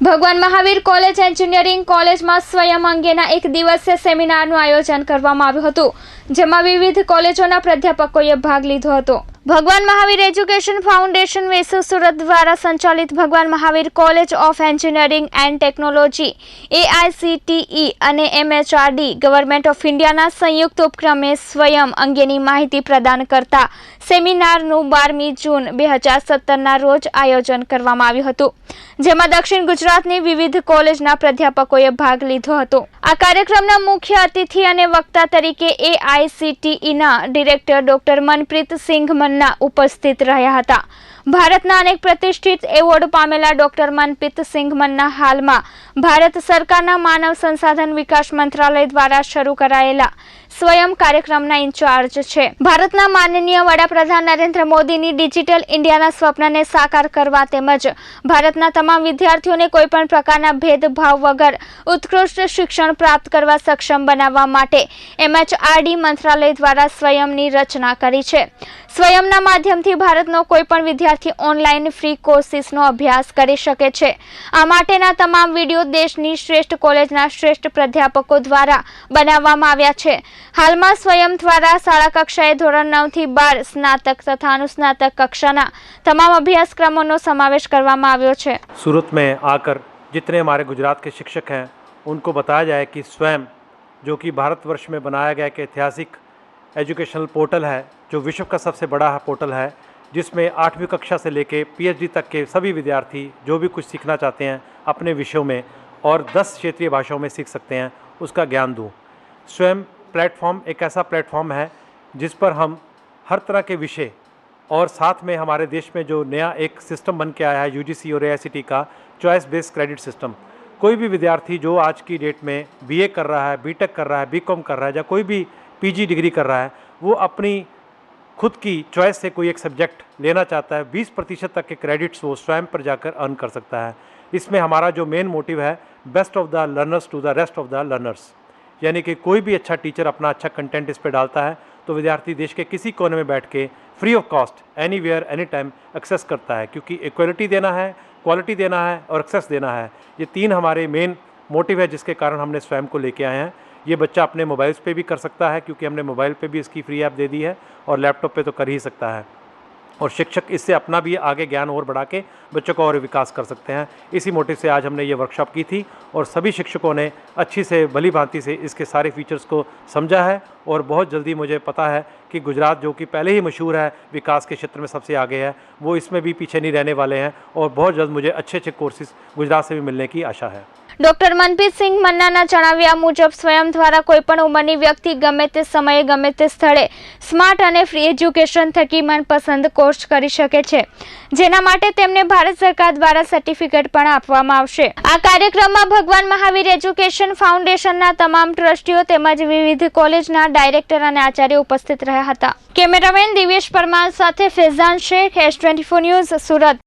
ભગવાન Mahavir college engineering કોલેજમાં સ્વયં અંગેના એક દિવસીય સેમિનારનું આયોજન કરવામાં આવ્યું હતું, જેમાં વિવિધ કોલેજોના પ્રાધ્યાપકોએ ભાગ લીધો હતો। ભગવાન મહાવીર એજ્યુકેશન ફાઉન્ડેશન વેસુ સુરત દ્વારા સંચાલિત ભગવાન Mahavir college of engineering and technology AICTE અને MHRD ગવર્મેન્ટ ઓફ ઇન્ડિયાના સંયુક્ત ઉપક્રમે સ્વયં અંગેની માહિતી પ્રદાન કરતા સેમિનારનું 12મી જૂન 2017ના રોજ આયોજન કરવામાં આવ્યું હતું, જેમાં દક્ષિણ ગુજરાતની વિવિધ કોલેજના પ્રાધ્યાપકોએ ભાગ લીધો હતો। આ કાર્યક્રમના મુખ્ય અતિથિ અને વક્તા તરીકે AICTEના ડિરેક્ટર ડોક્ટર મનપ્રીત સિંઘ ઉપસ્થિત રહ્યા હતા। ભારતના અનેક પ્રતિષ્ઠિત એવોર્ડ પામેલા ડોક્ટર મનપ્રીત સિંઘ મન્ના હાલમાં ભારત સરકારના માનવ સંસાધન વિકાસ મંત્રાલય દ્વારા શરૂ કરાયેલા સ્વયં કાર્યક્રમના ઇન્ચાર્જ છે। ભારતના માનનીય વડાપ્રધાન નરેન્દ્ર મોદીની ડિજિટલ ઇન્ડિયાના સ્વપ્નને સાકાર કરવા તેમજ ભારતના તમામ વિદ્યાર્થીઓને કોઈપણ પ્રકારના ભેદભાવ વગર ઉત્કૃષ્ટ શિક્ષણ પ્રાપ્ત કરવા સક્ષમ બનાવવા માટે MHRD મંત્રાલય દ્વારા સ્વયંની રચના કરી છે। સ્વયંના માધ્યમથી ભારતનો કોઈપણ વિદ્યાર્થી ઓનલાઈન ફ્રી કોર્સિસનો અભ્યાસ કરી શકે છે। આ માટેના તમામ વિડીયો દેશની શ્રેષ્ઠ કોલેજના શ્રેષ્ઠ પ્રાધ્યાપકો દ્વારા બનાવવામાં આવ્યા છે। હાલમાં સ્વયં દ્વારા શાળા કક્ષાએ ધોરણ 9 થી 12 સ્નાતક તથા અનુસ્नातक कक्षाના તમામ अभ्यासक्रमों समावेश કરવામાં આવ્યો છે। सूरत में आकर जितने हमारे गुजरात के शिक्षक हैं उनको बताया जाए कि स्वयं जो कि भारतवर्ष में बनाया गया एक ऐतिहासिक एजुकेशनल पोर्टल है, जो विश्व का सबसे बड़ा पोर्टल है, जिसमें 8वीं कक्षा से लेके PhD तक के सभी विद्यार्थी जो भी कुछ सीखना चाहते हैं अपने विषयों में और 10 क्षेत्रीय भाषाओं में सीख सकते हैं, उसका ज्ञान दूँ। स्वयं प्लेटफॉर्म एक ऐसा प्लेटफॉर्म है जिस पर हम हर तरह के विषय और साथ में हमारे देश में जो नया एक सिस्टम बन के आया है UGC और AICTE का चॉइस बेस्ड क्रेडिट सिस्टम, कोई भी विद्यार्थी जो आज की डेट में BA कर रहा है, BTech कर रहा है, BCom कर रहा है या कोई भी PG डिग्री कर रहा है, वो अपनी खुद की चॉइस से कोई एक सब्जेक्ट लेना चाहता है, 20% तक के क्रेडिट्स वो स्वयं पर जाकर अर्न कर सकता है। इसमें हमारा जो मेन मोटिव है best of the learners to the rest of the learners, यानी कि कोई भी अच्छा टीचर अपना अच्छा कंटेंट इस पर डालता है तो विद्यार्थी देश के किसी कोने में बैठ के free of cost anywhere any time access करता है, क्योंकि इक्वलिटी देना है, क्वालिटी देना है और एक्सेस देना है। ये 3 हमारे मेन मोटिव है जिसके कारण हमने स्वयं को लेके आए हैं। ये बच्चा अपने मोबाइल्स पे भी कर सकता है, क्योंकि हमने मोबाइल पे भी इसकी फ्री ऐप दे दी है और लैपटॉप पे तो कर ही सकता है, और शिक्षक इससे अपना भी आगे ज्ञान और बढ़ा के बच्चों का और विकास कर सकते हैं। इसी मोटिव से आज हमने ये वर्कशॉप की थी और सभी शिक्षकों ने अच्छी से भली भांति से इसके सारे फीचर्स को समझा है, और बहुत जल्दी मुझे पता है कि गुजरात जो कि पहले ही मशहूर है विकास के क्षेत्र में सबसे आगे है, वो इसमें भी पीछे नहीं रहने वाले हैं, और बहुत जल्द मुझे अच्छे कोर्सेज गुजरात से भी मिलने की आशा है। ડોક્ટર મનપ્રીત સિંઘ મન્નાના જણાવ્યા મુજબ સ્વયં દ્વારા કોઈપણ ઉંમરની વ્યક્તિ ગમે તે સમયે ગમે તે સ્થળે સ્માર્ટ અને ફ્રી એજ્યુકેશન થકી મનપસંદ કોર્સ કરી શકે છે, જેના માટે તેમને ભારત સરકાર દ્વારા સર્ટિફિકેટ પણ આપવામાં આવશે। આ કાર્યક્રમમાં ભગવાન મહાવીર એજ્યુકેશન ફાઉન્ડેશનના તમામ ટ્રસ્ટીઓ તેમજ વિવિધ કોલેજના ડાયરેક્ટર અને આચાર્ય ઉપસ્થિત રહ્યા હતા। કેમેરામેન દિવેશ પરમાર સાથે ફેઝાન શેખ, S24 ન્યૂઝ, સુરત।